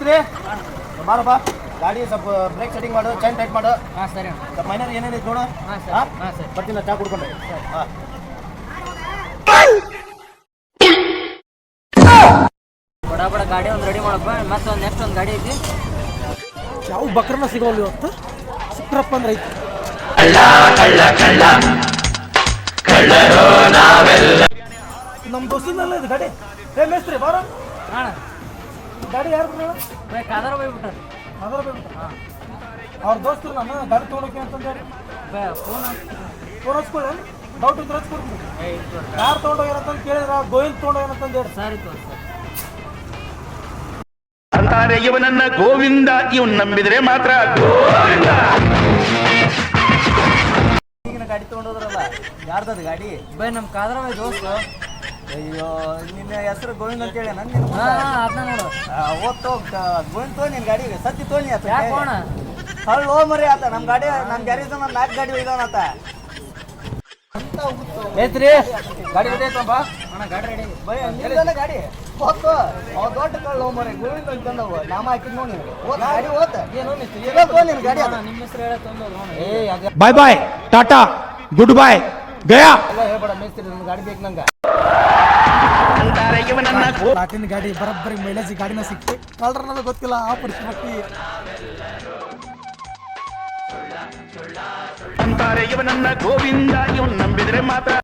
ಮೇಸ್ತ್ರಿ ಬಾರಪ್ಪ ಗಾಡಿ ಸ್ವಲ್ಪ ಬ್ರೇಕ್ ಸೆಟ್ಟಿಂಗ್ ಮಾಡು ಚೈನ್ ಟೈಟ್ ಮಾಡು. ಹಾಂ ಸರಿ ಸ್ವಲ್ಪ ಮೈನರ್ ಏನೇನೈತೆ ನೋಡು. ಹಾಂ ಸರ್ ಹಾಂ ಸರ್ ಬರ್ತೀನಿ ಚಾ ಕುಡ್ಕೊಂಡು. ಹಾಂ ಬಡ ಬಡ ಗಾಡಿ ಒಂದು ರೆಡಿ ಮಾಡಪ್ಪ. ಮತ್ತೆ ಒಂದು ನೆಕ್ಸ್ಟ್ ಒಂದು ಗಾಡಿ ಐತಿ. ಯಾವ ಬಕ್ರನ ಸಿಗೋಲ್ಲ ಇವತ್ತು. ಸಿಕ್ರಪ್ಪ ಅಂದ್ರೆ ಐತಿ. ನಮ್ಮ ದೋಸ್ತಿನಲ್ಲ ಇದು ಗಾಡಿ. ಮೇಸ್ತ್ರಿ ಬಾರ ಹಾಂ ಗಾಡಿ ಯಾರು ಕಾದಾರ ಹೋಗ್ಬಿಟ್ಟಾರೆ. ಅದರ ಹಾಂ ಅವ್ರ ದೋಸ್ತರು ನಾನು ಗಾಡಿ ತೊಗೊಳಕ್ಕೆ ಅಂತಂದು ಹೇಳಿ ಫೋನ್ ಫೋನ್ ಹಚ್ಕೊಳ್ಳಿ. ಡೌಟ್ ಇದ್ರೆ ಹಚ್ಕೊಡ್ತೀನಿ. ಯಾರು ತೊಗೊಂಡೋಗ್ಯಾರಂತಂದು ಕೇಳಿದ್ರ ಗೋವಿಂದ್ ತೊಗೊಂಡೋಗ್ಯಾರಂತಂದು ಹೇಳಿ. ಸರಿ ತೋರಿ ಸರ್. ಅಂತಾರೆ ಇವನನ್ನ ಗೋವಿಂದ, ಇವನ್ ನಂಬಿದ್ರೆ ಮಾತ್ರ ಗೋವಿಂದ. ಈಗಿನ ಗಾಡಿ ತೊಗೊಂಡೋದ್ರಲ್ಲ ಯಾರ್ದದು ಗಾಡಿ? ಬೈ ನಮ್ಮ ಕಾದಾರ ದೋಸ್ತು. ಅಯ್ಯೋ ನಿನ್ನ ಹೆಸರು ಗೋವಿಂದ್ ಅಂತ ಹೇಳಿ ನಾನು ಹಾಂ ಅದನ್ನ ನೋಡು. ಓದ್ತೋ ಗೋವಿಂದ್ ತೋ ನಿನ್ನ ಗಾಡಿ ಸತ್ತಿ ತೋನಿ ಆತ. ಯಾಕೆ ಹೋಣ ಹಳ್ಳೋ ಮರಿ ಆತ ನಮ್ಮ ಗಾಡಿ ನಮ್ಮ ಗ್ಯಾರೇಜ್ ನಮ್ಮ 4 ಗಾಡಿ ಒಯ್ದವನಾತ. ಮೇಸ್ತ್ರಿ ಗಾಡಿ ರೆಡಿ ಆಯ್ತಪ್ಪ. ಅಣ್ಣ ಗಾಡಿ ರೆಡಿ ಬೈ ನಿಲ್ದಾನ ಗಾಡಿ ಹೋತು. ಅವ್ ದೊಡ್ಡ ಕಳ್ಳು ಮರಿ ಗೋವಿಂದ್ ಅಂತಂದವು ನಾಮ ಹಾಕಿದ್ ನೋಡಿ. ಓದ್ ಗಾಡಿ ಓತ್ ಏನೋ ಮಿಸ್ತ್ರಿ ಏನೋ ನಿನ್ನ ಗಾಡಿ ಅದ. ನಿಮ್ಮ ಹೆಸರು ಹೇಳ ತಂದು ನೋಡ. ಅದೇ ಬಾಯ್ ಬಾಯ್ ಟಾಟಾ ಗುಡ್ ಬಾಯ್ ಗಯಾ. ಎಲ್ಲ ಹೇಳ್ಬೇಡ ಮೇಸ್ತ್ರಿ ನನ್ನ ಗಾಡಿ ಬೇಕು ನಂಗೆ. ಅಂತಾರೆ ಇವನನ್ನ ನಾಲ್ಕಿನ ಗಾಡಿ ಬರೋಬ್ಬರಿ ಮೈಲೇಜ್ ಗಾಡಿನ ಸಿಕ್ತು. ಕಳ್ರನ್ನ ಗೊತ್ತಿಲ್ಲ ಆ ಪರಿಸ್ಥಿತಿ. ಅಂತಾರೆ ಇವನನ್ನ ಗೋವಿಂದ, ಇವನ್ ನಂಬಿದ್ರೆ ಮಾತ್ರ